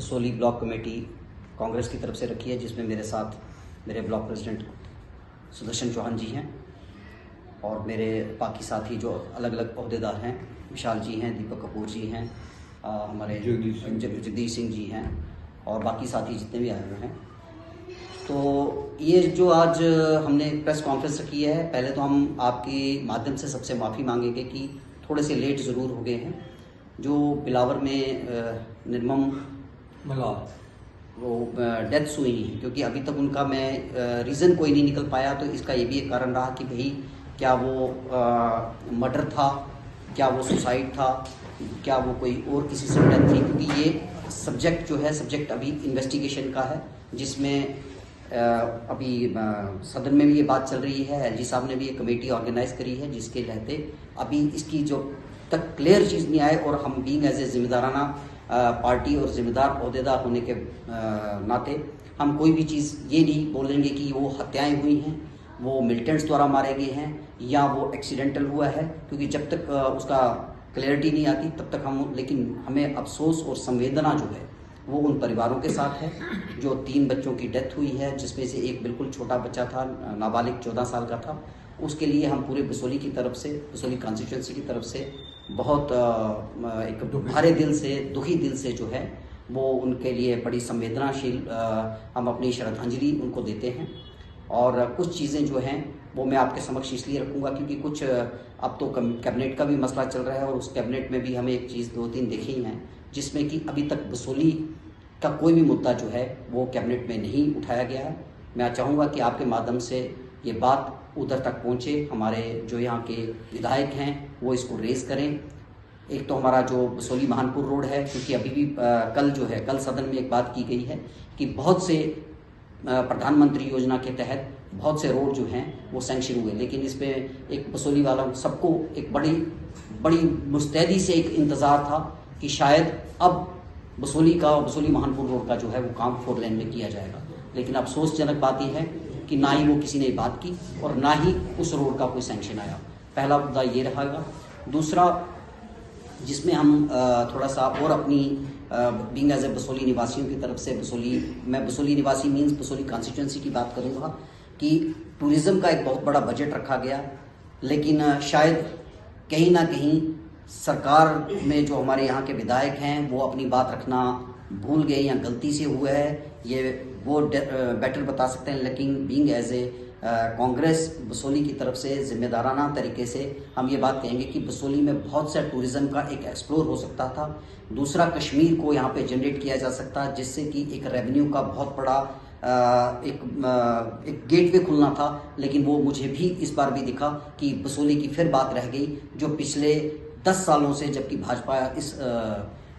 Basoli block committee Congress की तरफ से रखी है, जिसमें मेरे साथ मेरे ब्लॉक प्रेसिडेंट सुदर्शन चौहान जी हैं और मेरे बाकी साथी जो अलग अलग ओहदेदार हैं, विशाल जी हैं, दीपक कपूर जी हैं, हमारे जगदीश सिंह जी हैं और बाकी साथी जितने भी आए हुए हैं। तो ये जो आज हमने प्रेस कॉन्फ्रेंस रखी है, पहले तो हम आपके माध्यम से सबसे माफ़ी मांगेंगे कि थोड़े से लेट ज़रूर हो गए हैं। जो बिलावर में निर्मम वो डेथ्स हुई हैं, क्योंकि अभी तक उनका मैं रीज़न कोई नहीं निकल पाया, तो इसका ये भी एक कारण रहा कि भाई क्या वो मर्डर था, क्या वो सुसाइड था, क्या वो कोई और किसी से डेथ थी, क्योंकि ये सब्जेक्ट जो है सब्जेक्ट अभी इन्वेस्टिगेशन का है, जिसमें अभी सदन में भी ये बात चल रही है। एलजी साहब ने भी एक कमेटी ऑर्गेनाइज करी है, जिसके रहते अभी इसकी जो तक क्लियर चीज़ नहीं आए और हम बीइंग एज ए जिम्मेदाराना पार्टी और जिम्मेदार ओहदेदार होने के नाते हम कोई भी चीज़ ये नहीं बोलेंगे कि वो हत्याएं हुई हैं, वो मिलिटेंट्स द्वारा मारे गए हैं या वो एक्सीडेंटल हुआ है, क्योंकि जब तक उसका क्लैरिटी नहीं आती तब तक लेकिन हमें अफसोस और संवेदना जो है वो उन परिवारों के साथ है जो 3 बच्चों की डेथ हुई है, जिसमें से एक बिल्कुल छोटा बच्चा था, नाबालिग 14 साल का था। उसके लिए हम पूरे बसोली की तरफ से, बसोली कॉन्स्टिट्यूंसी की तरफ से बहुत एक भारे दिल से, दुखी दिल से जो है वो उनके लिए बड़ी संवेदनाशील हम अपनी श्रद्धांजलि उनको देते हैं। और कुछ चीज़ें जो हैं वो मैं आपके समक्ष इसलिए रखूँगा क्योंकि कुछ अब तो कैबिनेट का भी मसला चल रहा है और उस कैबिनेट में भी हमें एक चीज़ 2-3 देखी हैं, जिसमें कि अभी तक बसोली का कोई भी मुद्दा जो है वो कैबिनेट में नहीं उठाया गया है। मैं चाहूँगा कि आपके माध्यम से ये बात उधर तक पहुँचे, हमारे जो यहाँ के विधायक हैं वो इसको रेज़ करें। एक तो हमारा जो बसोली महानपुर रोड है, क्योंकि अभी भी कल सदन में एक बात की गई है कि बहुत से प्रधानमंत्री योजना के तहत बहुत से रोड जो हैं वो सैंक्शन हुए, लेकिन इस पर एक बसोली वाला सबको एक बड़ी मुस्तैदी से एक इंतज़ार था कि शायद अब बसोली महानपुर रोड का जो है वो काम 4 लेन में किया जाएगा। लेकिन अफसोसजनक बात यह है कि ना ही वो किसी ने बात की और ना ही उस रोड का कोई सैंक्शन आया। पहला मुद्दा ये रहेगा। दूसरा, जिसमें हम थोड़ा सा और अपनी बीइंग एज ए बसोली निवासियों की तरफ से, मैं बसोली निवासी मीन्स बसोली कॉन्स्टिट्यूंसी की बात करूँगा कि टूरिज़्म का एक बहुत बड़ा बजट रखा गया, लेकिन शायद कहीं ना कहीं सरकार में जो हमारे यहाँ के विधायक हैं वो अपनी बात रखना भूल गए या गलती से हुआ है, ये वो बेटर बता सकते हैं। लेकिन being as a Congress Basohli की तरफ से जिम्मेदाराना तरीके से हम ये बात कहेंगे कि बसोली में बहुत सा टूरिज़्म का एक एक्सप्लोर हो सकता था। दूसरा, कश्मीर को यहाँ पे जनरेट किया जा सकता, जिससे कि एक रेवेन्यू का बहुत बड़ा एक गेटवे खुलना था। लेकिन वो मुझे भी इस बार भी दिखा कि बसोली की फिर बात रह गई, जो पिछले 10 सालों से, जबकि भाजपा इस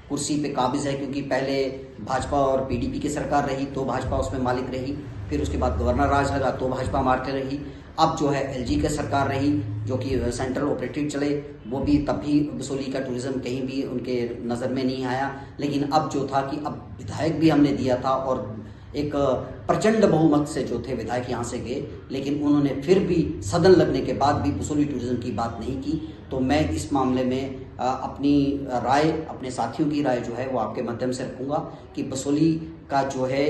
कुर्सी पे काबिज है, क्योंकि पहले भाजपा और पीडीपी की सरकार रही तो भाजपा उसमें मालिक रही, फिर उसके बाद गवर्नर राज लगा तो भाजपा मारते रही, अब जो है एलजी की सरकार रही जो कि सेंट्रल ऑपरेटिव चले, वो भी तब भी बसोली का टूरिज़्म कहीं भी उनके नज़र में नहीं आया। लेकिन अब जो था कि अब विधायक भी हमने दिया था और एक प्रचंड बहुमत से जो थे विधायक यहाँ से गए, लेकिन उन्होंने फिर भी सदन लगने के बाद भी बसोली टूरिज़्म की बात नहीं की। तो मैं इस मामले में अपनी राय, अपने साथियों की राय जो है वो आपके माध्यम से रखूँगा कि बसोली का जो है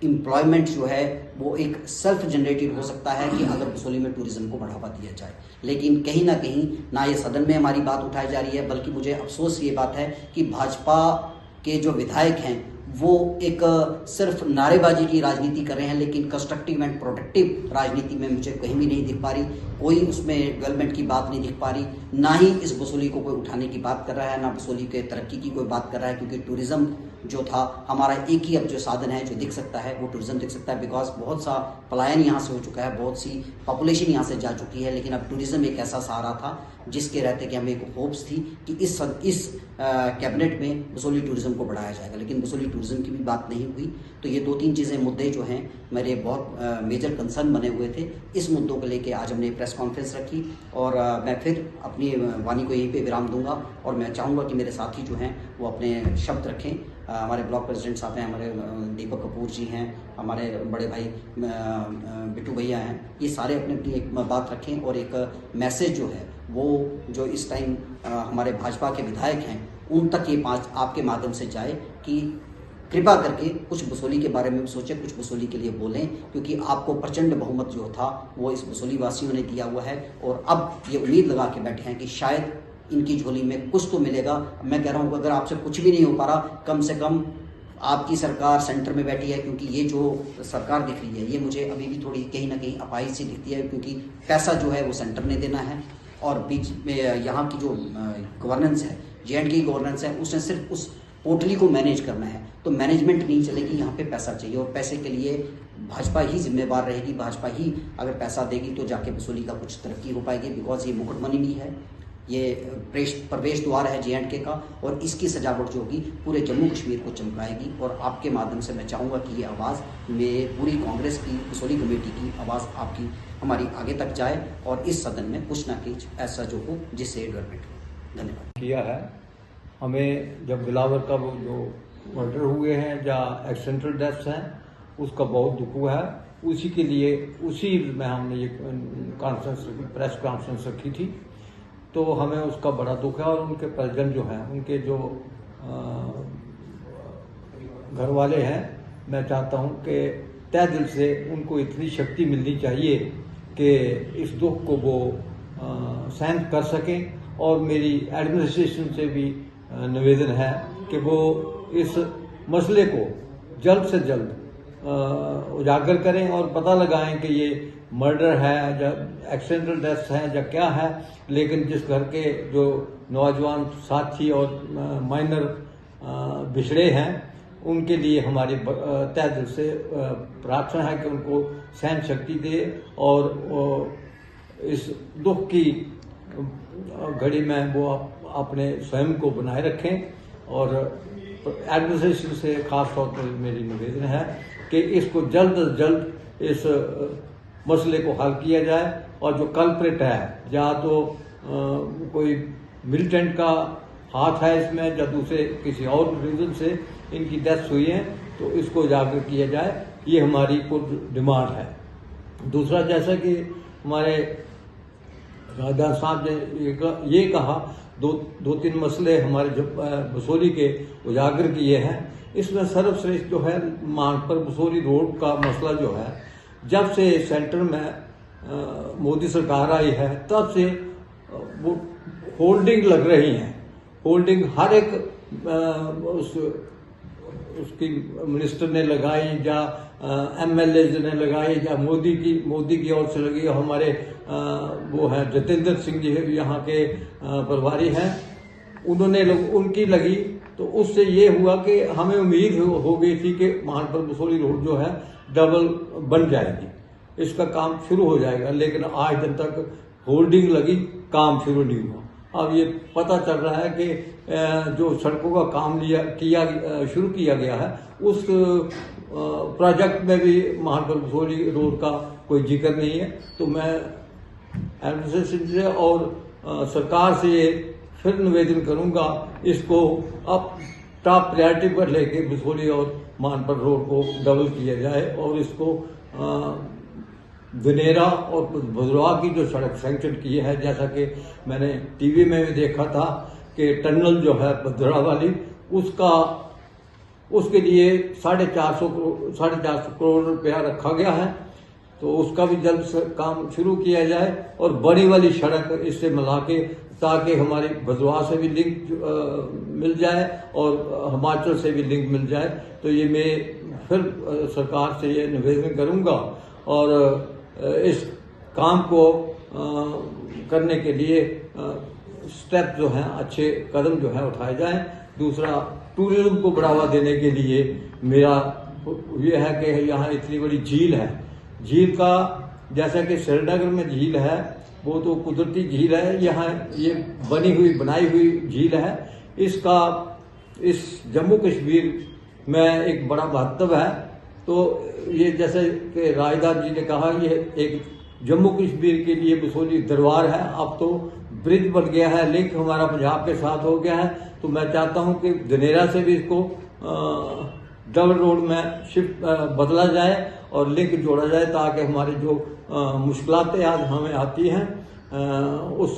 एम्प्लॉयमेंट जो है वो एक सेल्फ जनरेटेड हो सकता है कि अगर बसोली में टूरिज़्म को बढ़ावा दिया जाए। लेकिन कहीं ना कहीं ना ये सदन में हमारी बात उठाई जा रही है, बल्कि मुझे अफसोस ये बात है कि भाजपा के जो विधायक हैं वो एक सिर्फ नारेबाजी की राजनीति कर रहे हैं, लेकिन कंस्ट्रक्टिव एंड प्रोडक्टिव राजनीति में मुझे कहीं भी नहीं दिख पा रही। कोई उसमें डेवलपमेंट की बात नहीं दिख पा रही, ना ही इस बसोली को कोई उठाने की बात कर रहा है, ना बसोली के तरक्की की कोई बात कर रहा है, क्योंकि टूरिज़्म जो था हमारा एक ही अब जो साधन है जो दिख सकता है वो टूरिज़्म दिख सकता है। बिकॉज बहुत सा पलायन यहाँ से हो चुका है, बहुत सी पॉपुलेशन यहाँ से जा चुकी है, लेकिन अब टूरिज़्म एक ऐसा सहारा था जिसके रहते कि हमें एक होप्स थी कि इस कैबिनेट में बसोली टूरिज़्म को बढ़ाया जाएगा, लेकिन बसोली टूरिज़्म की भी बात नहीं हुई। तो ये 2-3 चीज़ें, मुद्दे जो हैं मेरे बहुत मेजर कंसर्न बने हुए थे। इस मुद्दों को लेके आज हमने प्रेस कॉन्फ्रेंस रखी और मैं फिर अपनी वाणी को यहीं पे विराम दूंगा और मैं चाहूँगा कि मेरे साथी जो हैं वो अपने शब्द रखें। हमारे ब्लॉक प्रेसिडेंट साहब हैं, हमारे दीपक कपूर जी हैं, हमारे बड़े भाई बिट्टू भैया हैं, ये सारे अपनी अपनी एक बात रखें और एक मैसेज जो है वो जो इस टाइम हमारे भाजपा के विधायक हैं उन तक ये आपके माध्यम से जाए कि कृपा करके कुछ बसोली के बारे में भी सोचें, कुछ बसोली के लिए बोलें, क्योंकि आपको प्रचंड बहुमत जो था वो इस बसोली वासियों ने दिया हुआ है। और अब ये उम्मीद लगा के बैठे हैं कि शायद इनकी झोली में कुछ तो मिलेगा। मैं कह रहा हूँ अगर आपसे कुछ भी नहीं हो पा रहा, कम से कम आपकी सरकार सेंटर में बैठी है, क्योंकि ये जो सरकार दिख रही है ये मुझे अभी भी थोड़ी कहीं ना कहीं अपाहिज सी दिखती है, क्योंकि पैसा जो है वो सेंटर ने देना है और बीच में यहाँ की जो गवर्नेंस है, J&K की गवर्नेंस है, उसने सिर्फ उस पोर्टली को मैनेज करना है। तो मैनेजमेंट नहीं चलेगी, यहाँ पे पैसा चाहिए और पैसे के लिए भाजपा ही जिम्मेवार रहेगी। भाजपा ही अगर पैसा देगी तो जाके बसोली का कुछ तरक्की हो पाएगी, बिकॉज ये मुकुटमणि भी है, ये प्रवेश द्वार है J&K का, और इसकी सजावट जो होगी पूरे जम्मू कश्मीर को चमकाएगी। और आपके माध्यम से मैं चाहूँगा कि ये आवाज़ में पूरी कांग्रेस की बसोली कमेटी की आवाज़ आपकी हमारी आगे तक जाए और इस सदन में कुछ ना कुछ ऐसा जो हो जिससे डेवलपमेंट हो। धन्यवाद। किया है हमें, जब दिलावर का वो जो मर्डर हुए हैं या एक्सीडेंटल डेथ्स हैं, उसका बहुत दुख हुआ है। उसी के लिए उसी में हमने ये कॉन्फ्रेंस प्रेस कॉन्फ्रेंस रखी थी, तो हमें उसका बड़ा दुख है। और उनके परिजन जो हैं, उनके जो घर वाले हैं, मैं चाहता हूं कि तय दिल से उनको इतनी शक्ति मिलनी चाहिए कि इस दुख को वो सहन कर सकें। और मेरी एडमिनिस्ट्रेशन से भी निवेदन है कि वो इस मसले को जल्द से जल्द उजागर करें और पता लगाएं कि ये मर्डर है या एक्सीडेंटल डेथ है या क्या है, लेकिन जिस घर के जो नौजवान साथी और माइनर बिछड़े हैं, उनके लिए हमारी तय दिल से प्रार्थना है कि उनको सहन शक्ति दे और इस दुख की घड़ी में वो अपने स्वयं को बनाए रखें। और एडमिनिस्ट्रेशन से खास तौर पर मेरी निवेदन है कि इसको जल्द से जल्द इस मसले को हल किया जाए। और जो कल्प्रिट है, या तो कोई मिलिटेंट का हाथ है इसमें या दूसरे किसी और रीजन से इनकी डेथ हुई है, तो इसको उजागर किया जाए, ये हमारी कुछ डिमांड है। दूसरा, जैसा कि हमारे राजा साहब ने ये कहा, दो तीन मसले हमारे जो बसोली के उजागर किए हैं, इसमें सर्वश्रेष्ठ जो है मानपुर बसोली रोड का मसला जो है, जब से सेंटर में मोदी सरकार आई है तब से वो होल्डिंग लग रही हैं। होल्डिंग हर एक उसकी मिनिस्टर ने लगाई या MLA ने लगाई या मोदी की ओर से लगी। हमारे वो है जतेंद्र सिंह जी यहाँ के प्रभारी हैं, उन्होंने उनकी लगी, तो उससे ये हुआ कि हमें उम्मीद हो गई थी कि मानपुर बसोली रोड जो है डबल बन जाएगी, इसका काम शुरू हो जाएगा। लेकिन आज दिन तक होल्डिंग लगी, काम शुरू नहीं हुआ। अब ये पता चल रहा है कि जो सड़कों का काम शुरू किया गया है, उस प्रोजेक्ट में भी मानपुर बसोली रोड का कोई जिक्र नहीं है। तो मैं एडमिनिस्ट्रेशन से और सरकार से फिर निवेदन करूंगा, इसको अब टॉप प्रायोरिटी पर लेके बसोली और मानपुर रोड को डबल किया जाए और इसको दिनेरा और भदरवा की जो सड़क सैंक्शन की है, जैसा कि मैंने टीवी में भी देखा था कि टनल जो है भदरवा वाली, उसके लिए 450 करोड़ रुपया रखा गया है, तो उसका भी जल्द से काम शुरू किया जाए और बड़ी वाली सड़क इससे मिला के, ताकि हमारी भदरवा से भी लिंक मिल जाए और हिमाचल से भी लिंक मिल जाए। तो ये मैं फिर सरकार से ये निवेदन करूंगा और इस काम को करने के लिए स्टेप जो हैं, अच्छे कदम जो हैं उठाए जाएं। दूसरा, टूरिज्म को बढ़ावा देने के लिए मेरा ये है कि यहाँ इतनी बड़ी झील है, झील का जैसा कि श्रीनगर में झील है, वो तो कुदरती झील है, यहाँ ये बनाई हुई झील है। इसका इस जम्मू कश्मीर में एक बड़ा महत्व है। तो ये जैसे कि राजदार जी ने कहा, ये एक जम्मू कश्मीर के लिए बसोली दरबार है। अब तो ब्रिज बन गया है, लिंक हमारा पंजाब के साथ हो गया है। तो मैं चाहता हूं कि दिनेरा से भी इसको डबल रोड में शिफ्ट बदला जाए और लिंक जोड़ा जाए, ताकि हमारी जो मुश्किलातें आज हमें आती हैं उस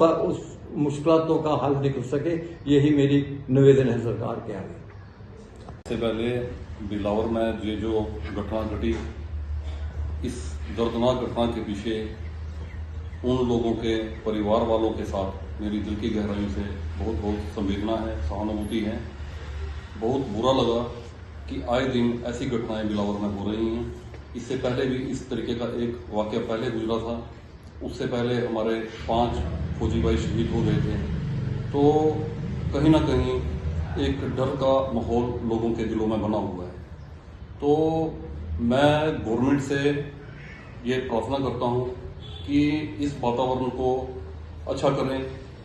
मुश्किलातों का हल निकल सके। यही मेरी निवेदन है सरकार के आगे। सबसे पहले बिलावर में ये जो घटना घटी, इस दर्दनाक घटना के पीछे उन लोगों के परिवार वालों के साथ मेरी दिल की गहराई से बहुत बहुत संवेदना है, सहानुभूति है। बहुत बुरा लगा कि आए दिन ऐसी घटनाएं बिलावर में हो रही हैं। इससे पहले भी इस तरीके का एक वाक़या पहले गुजरा था। उससे पहले हमारे 5 फौजी भाई शहीद हो गए थे। तो कहीं ना कहीं एक डर का माहौल लोगों के दिलों में बना हुआ है। तो मैं गवर्नमेंट से ये प्रार्थना करता हूँ कि इस वातावरण को अच्छा करें,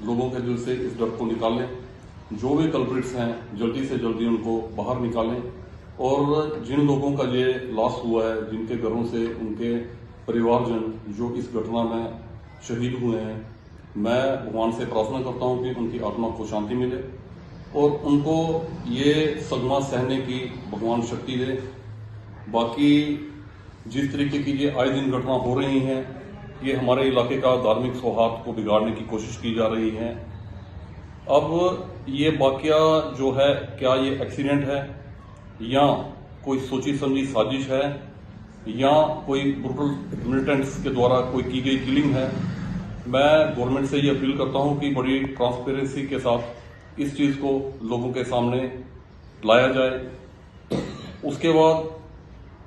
लोगों के दिल से इस डर को निकालें, जो भी कल्प्रिट्स हैं जल्दी से जल्दी उनको बाहर निकालें, और जिन लोगों का ये लॉस हुआ है, जिनके घरों से उनके परिवारजन जो इस घटना में शहीद हुए हैं, मैं भगवान से प्रार्थना करता हूँ कि उनकी आत्मा को शांति मिले और उनको ये सदमा सहने की भगवान शक्ति दे। बाकी जिस तरीके की ये आए दिन घटना हो रही हैं, ये हमारे इलाके का धार्मिक सौहार्द को बिगाड़ने की कोशिश की जा रही है। अब ये वाकया जो है, क्या ये एक्सीडेंट है या कोई सोची समझी साजिश है या कोई ब्रूटल मिलिटेंट्स के द्वारा कोई की गई किलिंग है, मैं गवर्नमेंट से ये अपील करता हूँ कि बड़ी ट्रांसपेरेंसी के साथ इस चीज़ को लोगों के सामने लाया जाए। उसके बाद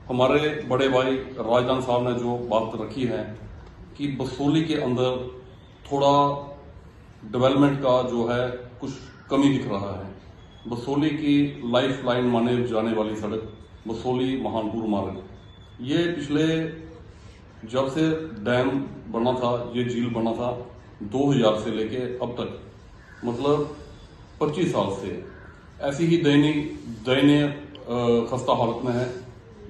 हमारे बड़े भाई राजदान साहब ने जो बात रखी है कि बसोली के अंदर थोड़ा डेवलपमेंट का जो है कुछ कमी दिख रहा है। बसोली की लाइफ लाइन माने जाने वाली सड़क बसोली महानपुर मार्ग, ये पिछले जब से डैम बना था, ये झील बना था 2000 से लेके अब तक, मतलब 25 साल से ऐसी ही दयनीय खस्ता हालत में है।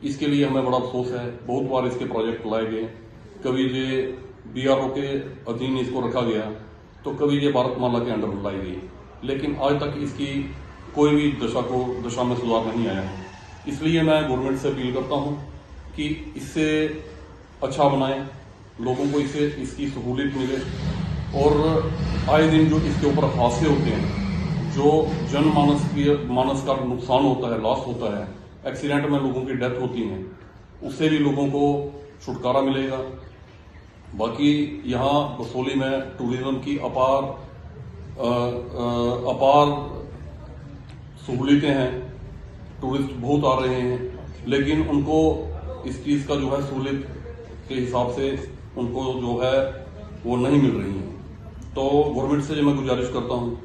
इसके लिए हमें बड़ा अफसोस है। बहुत बार इसके प्रोजेक्ट लाए गए, कभी ये BRO के अधीन इसको रखा गया, तो कभी ये भारतमाला के अंडर लाई गई, लेकिन आज तक इसकी कोई भी दशा में सुधार नहीं आया है। इसलिए मैं गवर्नमेंट से अपील करता हूँ कि इससे अच्छा बनाएं, लोगों को इससे इसकी सहूलियत मिले, और आए दिन जो इसके ऊपर हादसे होते हैं, जो मानस का नुकसान होता है, लॉस होता है, एक्सीडेंट में लोगों की डेथ होती है, उससे भी लोगों को छुटकारा मिलेगा। बाकी यहाँ बसोली में टूरिज्म की अपार सहूलियतें हैं, टूरिस्ट बहुत आ रहे हैं, लेकिन उनको इस चीज़ का जो है सहूलियत के हिसाब से उनको जो है वो नहीं मिल रही है। तो गवर्नमेंट से मैं गुजारिश करता हूँ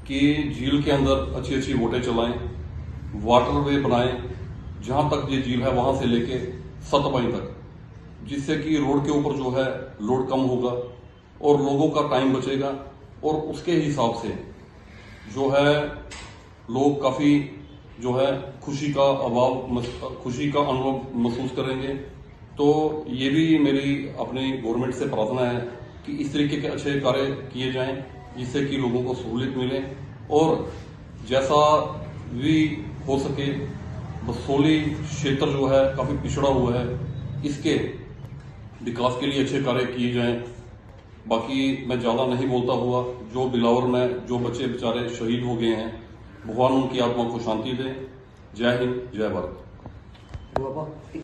कि झील के अंदर अच्छी अच्छी बोटें चलाएं, वाटरवे बनाएं, जहाँ तक ये झील है वहाँ से लेके 7 माइल तक, जिससे कि रोड के ऊपर जो है लोड कम होगा और लोगों का टाइम बचेगा, और उसके हिसाब से जो है लोग काफ़ी जो है खुशी का अनुभव महसूस करेंगे। तो ये भी मेरी अपनी गवर्नमेंट से प्रार्थना है कि इस तरीके के अच्छे कार्य किए जाएं, जिससे कि लोगों को सहूलियत मिले, और जैसा भी हो सके बसोली क्षेत्र जो है काफ़ी पिछड़ा हुआ है, इसके विकास के लिए अच्छे कार्य किए जाएं। बाकी मैं ज़्यादा नहीं बोलता हुआ, जो बिलावर में जो बच्चे बेचारे शहीद हो गए हैं, भगवान उनकी आत्मा को शांति दे। जय हिंद, जय भारत।